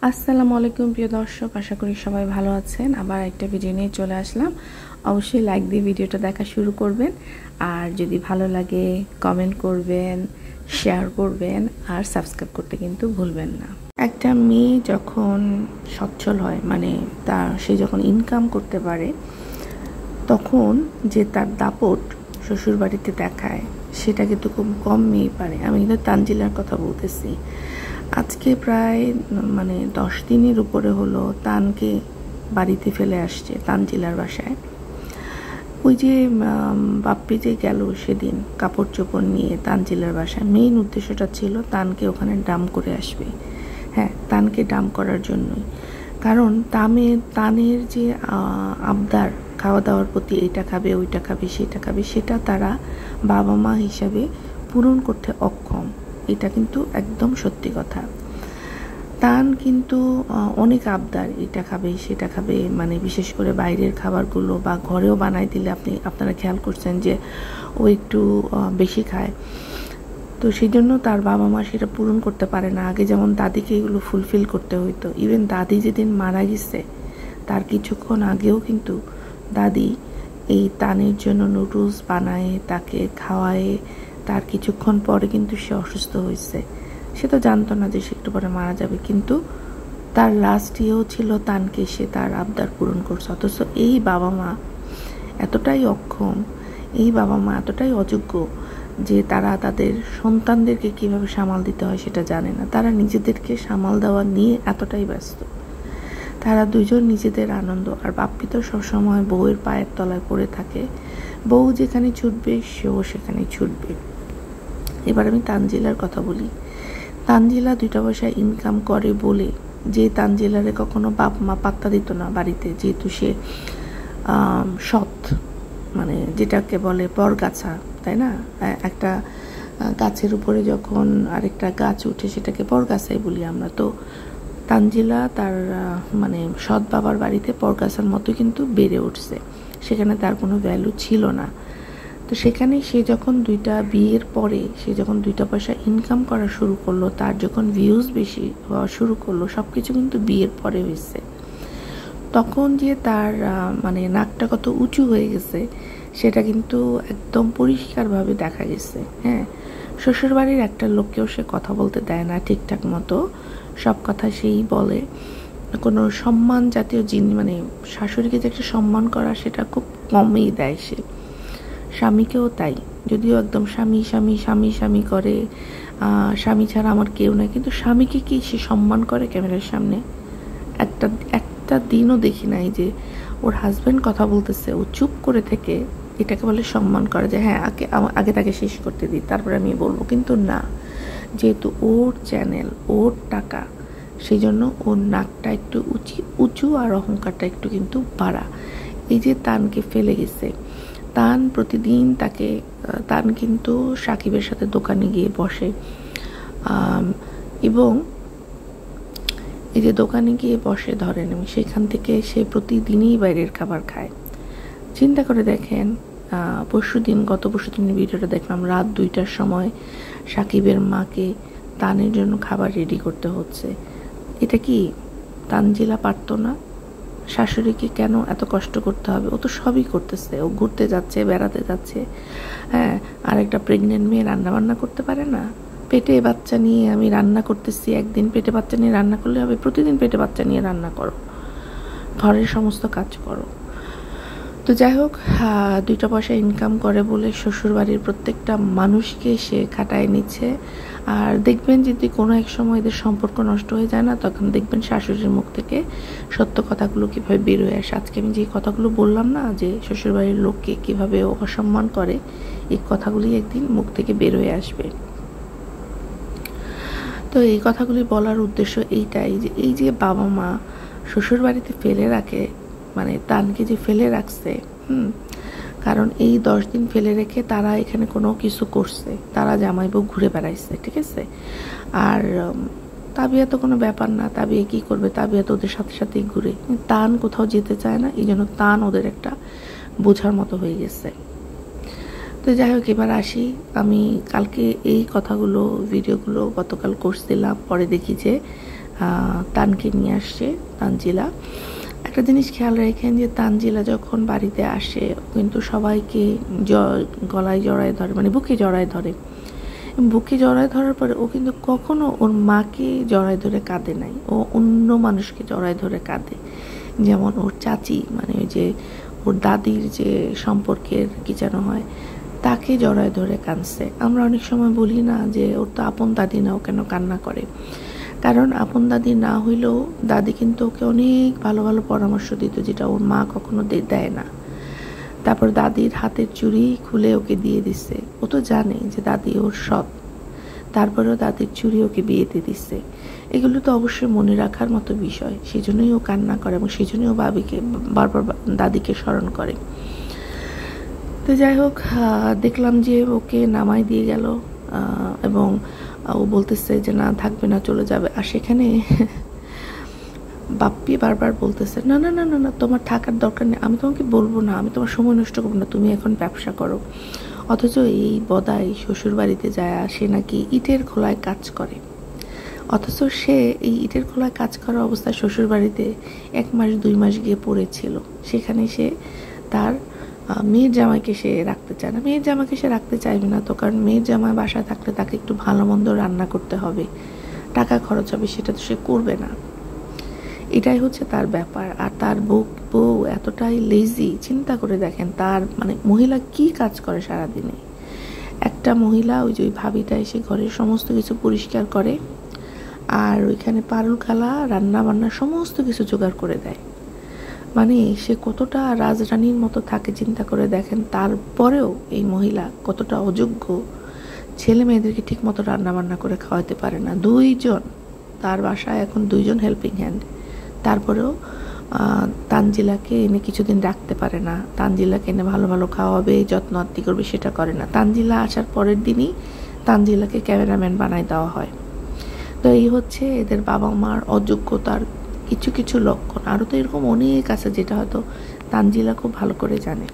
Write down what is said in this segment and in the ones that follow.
আসসালামু আলাইকুম প্রিয় দর্শক, আশা করি সবাই ভালো আছেন। আবার একটা ভিডিও নিয়ে চলে আসলাম। অবশ্যই লাইক দিয়ে ভিডিওটা দেখা শুরু করবেন, আর যদি ভালো লাগে কমেন্ট করবেন, শেয়ার করবেন, আর সাবস্ক্রাইব করতে কিন্তু ভুলবেন না। একটা মেয়ে যখন সচ্ছল হয়, মানে সে যখন ইনকাম করতে পারে, তখন যে তার দাপট শ্বশুরবাড়িতে দেখায় সেটা কিন্তু খুব কম মেয়ে পারে। আমি কিন্তু তানজিলার কথা বলতেছি। আজকে প্রায় 10 দিনের উপরে হলো তানকে বাড়িতে ফেলে আসছে তানজিলার বাসায়। ওই যে বাপ্পি যে গেল সেদিন কাপড় চোপড় নিয়ে তানজিলার বাসায়, মেইন উদ্দেশ্যটা ছিল তানকে ওখানে ডাম করে আসবে। হ্যাঁ, তানকে ডাম করার জন্যই। কারণ তানের যে আবদার খাওয়া দাওয়ার প্রতি, এটা খাবে ওইটা খাবে সেটা খাবে, সেটা তারা বাবা মা হিসাবে পূরণ করতে অক্ষম। এটা কিন্তু একদম সত্যি কথা। তান কিন্তু অনেক আবদার, এটা খাবে সেটা খাবে, মানে বিশেষ করে বাইরের খাবারগুলো বা ঘরেও বানাই দিলে আপনারা খেয়াল করছেন যে ও একটু বেশি খায়। তো সেই জন্য তার বাবা মা সেটা পূরণ করতে পারে না। আগে যেমন দাদিকে এগুলো ফুলফিল করতে হইতো। ইভেন দাদি যেদিন মারা গেছে তার কিছুক্ষণ আগেও কিন্তু দাদি এই তানের জন্য নুডলস বানায়, তাকে খাওয়ায়। তার কিছুক্ষণ পরে কিন্তু সে অসুস্থ হয়েছে। সে তো জানতো না যে সে একটু পরে মারা যাবে, কিন্তু তার লাস্ট ইয়েও ছিল তানকে সে তার আবদার পূরণ করছে। অথচ এই বাবা মা এতটাই অক্ষম, এই বাবা মা এতটাই অযোগ্য যে তারা তাদের সন্তানদেরকে কিভাবে সামাল দিতে হয় সেটা জানে না। তারা নিজেদেরকে সামাল দেওয়া নিয়ে এতটাই ব্যস্ত। তারা দুজন নিজেদের আনন্দ, আর বাপ্পি তো সবসময় বউয়ের পায়ের তলায় পড়ে থাকে। বউ যেখানে ছুটবে সেও সেখানে ছুটবে। এবার আমি তানজিলার কথা বলি। তানজিলা 2টা পয়সা ইনকাম করে বলে, যে তানজিলারে কখনো বাপ মা পাত্তা দিত না বাড়িতে, যেহেতু সে সৎ, মানে যেটাকে বলে পরগাছা, তাই না? একটা গাছের উপরে যখন আরেকটা গাছ উঠে সেটাকে পরগাছাই বলি আমরা। তো তানজিলা তার সৎ বাবার বাড়িতে পরগাছার মতো কিন্তু বেড়ে উঠছে। সেখানে তার কোনো ভ্যালু ছিল না। তো সেখানে সে যখন বিয়ের পরে সে যখন 2টা পয়সা ইনকাম করা শুরু করলো, তার যখন ভিউজ বেশি হওয়া শুরু করলো, সব কিছু কিন্তু বিয়ের পরে হয়েছে। তখন যে তার নাকটা কত উঁচু হয়ে গেছে সেটা কিন্তু একদম পরিষ্কারভাবে দেখা গেছে। হ্যাঁ, শ্বশুরবাড়ির একটা লোককেও সে কথা বলতে দেয় না ঠিকঠাক মতো। সব কথা সেই বলে। কোনো সম্মান জাতীয় জিনিস, শাশুড়িকে যে একটা সম্মান করা, সেটা খুব কমই দেয় সে। স্বামীকেও তাই, যদিও একদম স্বামী স্বামী স্বামী স্বামী করে, স্বামী ছাড়া আমার কেউ নাই, কিন্তু স্বামীকে কি সে সম্মান করে ক্যামেরার সামনে? একটা দিনও দেখি নাই যে ওর হাজব্যান্ড কথা বলতেছে ও চুপ করে থেকে এটাকে বলে সম্মান করে, যে হ্যাঁ আগে তাকে শেষ করতে দিই তারপরে আমি বলবো। কিন্তু না, যেহেতু ওর চ্যানেল, ওর টাকা, সেই জন্য ওর নাকটা একটু উঁচু আর অহংকারটা একটু কিন্তু বাড়া। এই যে তানকে ফেলে গেছে, তান প্রতিদিন তান কিন্তু সাকিবের সাথে দোকানে গিয়ে বসে, এবং এই যে দোকানে গিয়ে বসে ধরেন, সেখান থেকে সে প্রতিদিনই বাইরের খাবার খায়। চিন্তা করে দেখেন, গত পরশু দিনের ভিডিওটা দেখলাম, রাত 2টার সময় সাকিবের মাকে তানের জন্য খাবার রেডি করতে হচ্ছে। এটা কি তানজিলা পারতো না? শাশুড়িকে কেন এত কষ্ট করতে হবে? ও তো সবই করতেছে, ও ঘুরতে যাচ্ছে, বেড়াতে যাচ্ছে। হ্যাঁ, আর একটা প্রেগনেন্ট মেয়ে রান্না বান্না করতে পারে না? পেটে বাচ্চা নিয়ে আমি রান্না করতেছি, একদিন পেটে বাচ্চা নিয়ে রান্না করলে হবে? প্রতিদিন পেটে বাচ্চা নিয়ে রান্না করো, ঘরের সমস্ত কাজ করো। তো যাই হোক, 2টা পয়সা ইনকাম করে বলে শ্বশুরবাড়ির প্রত্যেকটা মানুষকে সে খাটায় নিচ্ছে। আর দেখবেন যদি কোনো এক সময় এদের সম্পর্ক নষ্ট হয়ে যায় না, তখন দেখবেন শাশুড়ির মুখ থেকে সত্য কথাগুলো কীভাবে বের হয়ে আসে। আজকে আমি যে কথাগুলো বললাম না, যে শ্বশুরবাড়ির লোককে কীভাবে অসম্মান করে, এই কথাগুলি একদিন মুখ থেকে বের হয়ে আসবে। তো এই কথাগুলি বলার উদ্দেশ্য এইটাই, যে এই যে বাবা মা শ্বশুরবাড়িতে ফেলে রাখে, তানকে যে ফেলে রাখছে, কারণ এই 10 দিন ফেলে রেখে তারা এখানে কোনো কিছু করছে, তারা জামাই বউ ঘুরে বেড়াইছে, ঠিক আছে? আর তাবিয়া তো কোনো ব্যাপার না, তাবিয়া কি করবে? তাবিয়া তো ওদের সাথে সাথেই ঘুরে। তান কোথাও যেতে চায় না, এই জন্য তান ওদের একটা বোঝার মতো হয়ে গেছে। তো যাই হোক, এবার আসি। আমি কালকে এই কথাগুলো ভিডিওগুলো গতকাল করছিলাম, পরে দেখি যে তানকে নিয়ে আসছে, তানজিলা। একটা জিনিস খেয়াল রাখেন যে তানজিলা যখন বাড়িতে আসে কিন্তু সবাইকে গলায় জড়ায় ধরে, মানে বুকে জড়ায় ধরে। বুকে জড়ায় ধরার পরে ও কিন্তু কখনো ওর মাকে জড়ায় ধরে কাঁদে নাই, ও অন্য মানুষকে জড়ায় ধরে কাঁদে। যেমন ওর চাচি, মানে ওই যে ওর দাদির যে সম্পর্কের কি যেন হয়, তাকে জড়ায় ধরে কাঁদছে। আমরা অনেক সময় বলি না যে ওর তো আপন দাদি না, ও কেন কান্না করে? কারণ আপন দাদি না হইলেও দাদি কিন্তু ওকে অনেক ভালো ভালো পরামর্শ দিত, যেটা ওর মা কখনো দেয় না। তারপর দাদির হাতের চুড়ি খুলে ওকে দিয়ে দিচ্ছে। ও তো জানে যে দাদি ওর সৎ, তারপরেও দাদির চুড়ি ওকে বিয়েতে দিচ্ছে। এগুলো তো অবশ্যই মনে রাখার মতো বিষয়, সেই জন্যই ও কান্না করে এবং সেই জন্যই ও বারবার দাদিকে স্মরণ করে। তো যাই হোক, দেখলাম যে ওকে নামাই দিয়ে গেল এবং ও বলতেছে যে না থাকবে না, চলে যাবে। আর সেখানে বাপ্পি বারবার বলতেছে না না না না না, তোমার থাকার দরকার নেই, আমি তোমাকে বলবো না, আমি তোমার সময় নষ্ট করবো না, তুমি এখন ব্যবসা করো। অথচ এই বদাই শ্বশুর বাড়িতে যায়, সে নাকি ইটের খোলায় কাজ করে। অথচ সে এই ইটের খোলায় কাজ করা অবস্থায় শ্বশুর বাড়িতে 1 মাস 2 মাস গিয়ে পড়েছিল। সেখানে সে তার মেয়ের জামাইকে সে রাখতে চায় না। মেয়ের জামাইকে সে রাখতে চাইবে না তো, কারণ মেয়ের জামাই বাসায় থাকলে তাকে একটু ভালো মন্দ রান্না করতে হবে, টাকা খরচ হবে, সেটা তো সে করবে না। এটাই হচ্ছে তার ব্যাপার। আর তার বউ এতটাই লেজি, চিন্তা করে দেখেন তার মানে মহিলা কি কাজ করে সারাদিনে। একটা মহিলা ওই যে ওই ভাবিটা এসে ঘরের সমস্ত কিছু পরিষ্কার করে, আর ওইখানে পারুল খালা রান্না বান্না সমস্ত কিছু জোগাড় করে দেয়। মানে সে কতটা রাজরানীর মতো থাকে চিন্তা করে দেখেন। তারপরেও এই মহিলা কতটা অযোগ্য, ছেলে মেয়েদেরকে ঠিক মতো রান্না বান্না করে খাওয়াতে পারে না। 2 জন, তার বাসায় এখন 2 জন হেল্পিং হ্যান্ড। তারপরেও তানজিলাকে এনে কিছুদিন রাখতে পারে না, তানজিলাকে এনে ভালো ভালো খাওয়াবে, যত্ন আত্তি করবে, সেটা করে না। তানজিলা আসার পরের দিনই তানজিলাকে ক্যামেরাম্যান বানাই দেওয়া হয়। তো এই হচ্ছে এদের বাবা মার অযোগ্যতার কিছু কিছু লক্ষণ। আরও তো এরকম অনেক আছে যেটা হয়তো তানজিলা খুব ভালো করে জানে।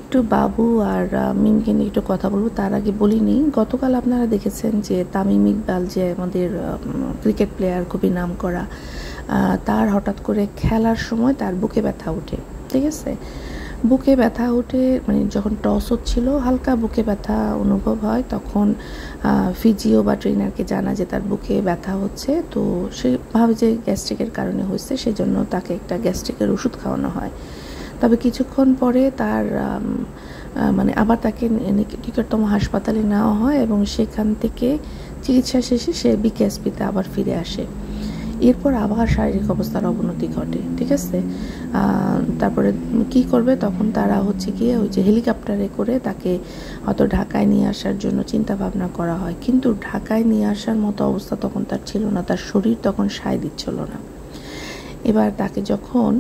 একটু বাবু আর মিমকে নিয়ে একটু কথা বলবো। তার আগে বলিনি, গতকাল আপনারা দেখেছেন যে তামিম ইকবাল, যে আমাদের ক্রিকেট প্লেয়ার, খুবই নাম করা, তার হঠাৎ করে খেলার সময় তার বুকে ব্যথা ওঠে। ঠিক আছে, বুকে ব্যথা উঠে, মানে যখন টস হচ্ছিল হালকা বুকে ব্যথা অনুভব হয়, তখন ফিজিও বা ট্রেনারকে জানা যে তার বুকে ব্যথা হচ্ছে। তো সে ভাবে যে গ্যাস্ট্রিকের কারণে হচ্ছে, সেজন্য তাকে একটা গ্যাস্ট্রিকের ওষুধ খাওয়ানো হয়। তবে কিছুক্ষণ পরে তার মানে আবার তাকে নিকটতম হাসপাতালে নেওয়া হয় এবং সেখান থেকে চিকিৎসা শেষে সে বিকেএসপিতে আবার ফিরে আসে। এরপর আবার শারীরিক অবস্থার অবনতি ঘটে। ঠিক আছে, তারপরে কি করবে, তখন তারা হচ্ছে গিয়ে ওই যে হেলিকপ্টারে করে তাকে হয়তো ঢাকায় নিয়ে আসার জন্য চিন্তা ভাবনা করা হয়। কিন্তু ঢাকায় নিয়ে আসার মতো অবস্থা তখন তার ছিল না, তার শরীর তখন সায় দিচ্ছিল না। এবার তাকে যখন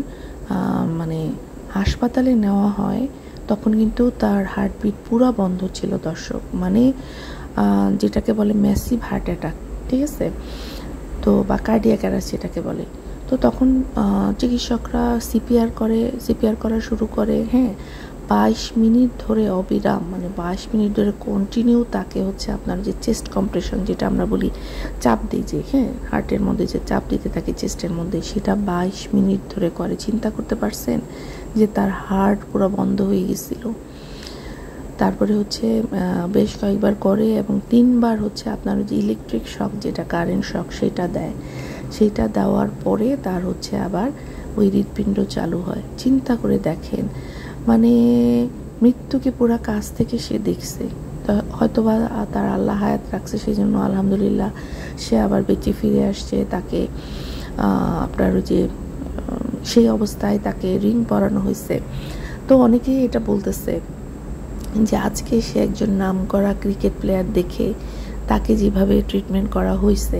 মানে হাসপাতালে নেওয়া হয় তখন কিন্তু তার হার্টবিট পুরো বন্ধ ছিল দর্শক, মানে যেটাকে বলে ম্যাসিভ হার্ট অ্যাটাক। ঠিক আছে, তো বা কার্ডিয়াক অ্যারেস্ট যেটাকে বলে। তো তখন চিকিৎসকরা সিপিআর করা শুরু করে। হ্যাঁ, 22 মিনিট ধরে অবিরাম, মানে 22 মিনিট ধরে কন্টিনিউ তাকে হচ্ছে আপনার যে চেস্ট কম্প্রেশন, যেটা আমরা বলি চাপ দিই যে, হ্যাঁ হার্টের মধ্যে যে চাপ দিতে থাকে চেস্টের মধ্যে, সেটা 22 মিনিট ধরে করে। চিন্তা করতে পারছেন যে তার হার্ট পুরো বন্ধ হয়ে গেছিল। তারপরে হচ্ছে বেশ কয়েকবার করে এবং 3 বার হচ্ছে আপনার যে ইলেকট্রিক শক, যেটা কারেন্ট শক, সেটা দেয়। সেটা দেওয়ার পরে তার হচ্ছে আবার ওই হৃৎপিণ্ড চালু হয়। চিন্তা করে দেখেন, মানে মৃত্যুকে পুরা কাছ থেকে সে দেখছে। হয়তোবা তার আল্লাহ হায়াত রাখছে, সেই জন্য আলহামদুলিল্লাহ সে আবার বেঁচে ফিরে আসছে। তাকে আপনার ওই যে সেই অবস্থায় তাকে রিং পরানো হয়েছে। তো অনেকেই এটা বলতেছে যে আজকে সে একজন নামকরা ক্রিকেট প্লেয়ার দেখে তাকে যেভাবে ট্রিটমেন্ট করা হয়েছে,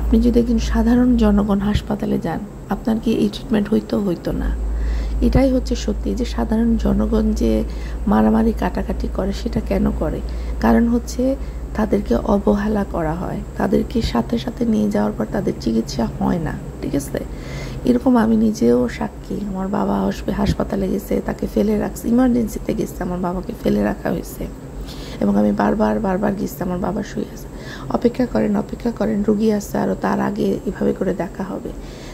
আপনি যদি একজন সাধারণ জনগণ হাসপাতালে যান, আপনার কি এই ট্রিটমেন্ট হইতো না। এটাই হচ্ছে সত্যি, যে সাধারণ জনগণ যে মারামারি কাটাকাটি করে, সেটা কেন করে? কারণ হচ্ছে তাদেরকে অবহেলা করা হয়, তাদেরকে সাথে সাথে নিয়ে যাওয়ার পর তাদের চিকিৎসা হয় না। ঠিক আছে, এরকম আমি নিজেও সাক্ষী। আমার বাবা হাসপাতালে গেছে, তাকে ফেলে রাখছে, ইমার্জেন্সিতে গেছে, আমার বাবাকে ফেলে রাখা হয়েছে এবং আমি বারবার গেছি, আমার বাবা শুয়ে আছে। অপেক্ষা করেন, রুগী আসছে আরও, তার আগে এভাবে করে দেখা হবে।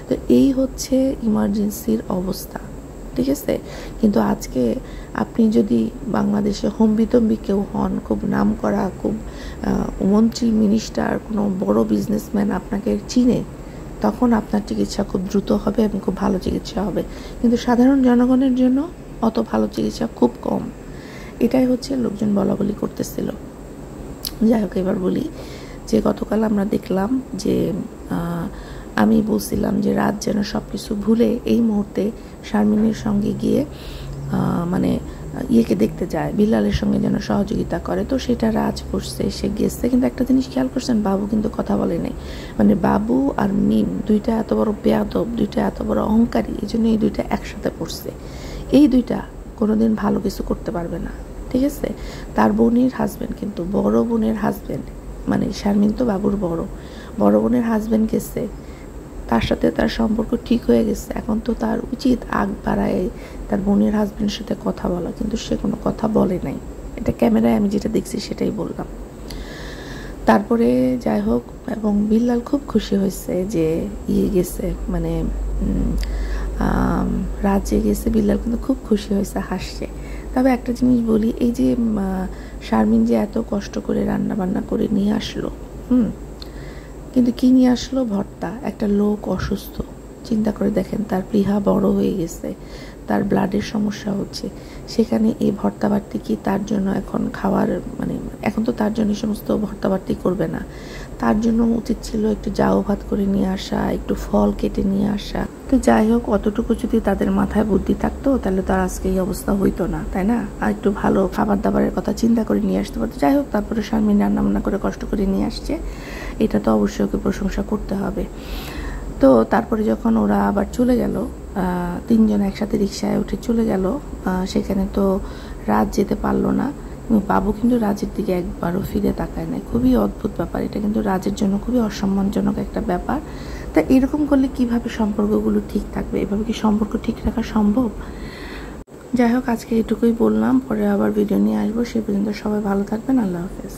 তো এই হচ্ছে ইমার্জেন্সির অবস্থা, ঠিক আছে। কিন্তু আজকে আপনি যদি বাংলাদেশে হম্বিতম্বি কেউ হন, খুব নাম করা, খুব মন্ত্রী, মিনিস্টার, কোনো বড় বিজনেসম্যান আপনাকে চিনে, তখন আপনার চিকিৎসা খুব দ্রুত হবে এবং খুব ভালো চিকিৎসা হবে। কিন্তু সাধারণ জনগণের জন্য অত ভালো চিকিৎসা খুব কম। এটাই হচ্ছে লোকজন বলাবলি করতেছিল। যাই হোক, এবার বলি যে গতকাল আমরা দেখলাম যে আমি বলছিলাম যে রাত যেন সব কিছু ভুলে এই মুহূর্তে শারমিনের সঙ্গে গিয়ে মানে ইয়েকে দেখতে যায়, বিল্লালের সঙ্গে যেন সহযোগিতা করে। তো সেটা রাজ করছে, সে গেছে। কিন্তু একটা জিনিস খেয়াল করছেন, বাবু কিন্তু কথা বলে নাই। মানে বাবু আর মিম দুইটা এত বড় বেয়াদব, দুইটা এত বড় অহংকারী, এই জন্য এই দুইটা একসাথে পড়ছে। এই দুইটা কোনোদিন ভালো কিছু করতে পারবে না, ঠিক আছে। তার বোনের হাজব্যান্ড, কিন্তু বড় বোনের হাজব্যান্ড, মানে শারমিন তো বাবুর বড় বোনের হাজব্যান্ড গেছে, তার সাথে তার সম্পর্ক ঠিক হয়ে গেছে। এখন তো তার উচিত আগ বাড়ায় তার বোনের হাজব্যান্ডের সাথে কথা বলা, কিন্তু সে কোনো কথা বলে নাই। এটা ক্যামেরায় আমি যেটা দেখছি সেটাই বললাম। তারপরে যাই হোক, এবং বিল্লাল খুব খুশি হয়েছে যে গেছে, মানে রাজ্যে গেছে। বিল্লাল কিন্তু খুব খুশি হয়েছে, হাসছে। তবে একটা জিনিস বলি, এই যে শারমিন যে এত কষ্ট করে রান্না বান্না করে নিয়ে আসলো, কিন্তু কি নিয়ে আসলো? ভর্তা। একটা লোক অসুস্থ, চিন্তা করে দেখেন, তার প্লীহা বড় হয়ে গেছে, তার ব্লাডের সমস্যা হচ্ছে, সেখানে এই ভর্তা বাড়তি কি তার জন্য এখন খাওয়ার, মানে এখন তো তার জন্য সমস্ত ভর্তা বাড়তি করবে না, তার জন্য উচিত ছিল একটু জাউ ভাত করে নিয়ে আসা, একটু ফল কেটে নিয়ে আসা। তো যাই হোক, অতটুকু যদি তাদের মাথায় বুদ্ধি থাকতো তাহলে তো আর আজকে এই অবস্থা হইতো না, তাই না? আর একটু ভালো খাবার দাবারের কথা চিন্তা করে নিয়ে আসতে পারতো। যাই হোক, তারপরে শারমিন রান্নাবান্না করে কষ্ট করে নিয়ে আসছে, এটা তো অবশ্যই ওকে প্রশংসা করতে হবে। তো তারপরে যখন ওরা আবার চলে গেল, তিনজন একসাথে রিক্সায় উঠে চলে গেল, সেখানে তো রাজ যেতে পারলো না। বাবু কিন্তু রাজের দিকে একবারও ফিরে তাকায় নাই। খুবই অদ্ভুত ব্যাপার এটা, কিন্তু রাজের জন্য খুবই অসম্মানজনক একটা ব্যাপার। তা এরকম করলে কিভাবে সম্পর্কগুলো ঠিক থাকবে? এভাবে কি সম্পর্ক ঠিক রাখা সম্ভব? যাই হোক, আজকে এটুকুই বললাম, পরে আবার ভিডিও নিয়ে আসবো। সে পর্যন্ত সবাই ভালো থাকবেন। আল্লাহ হাফেজ।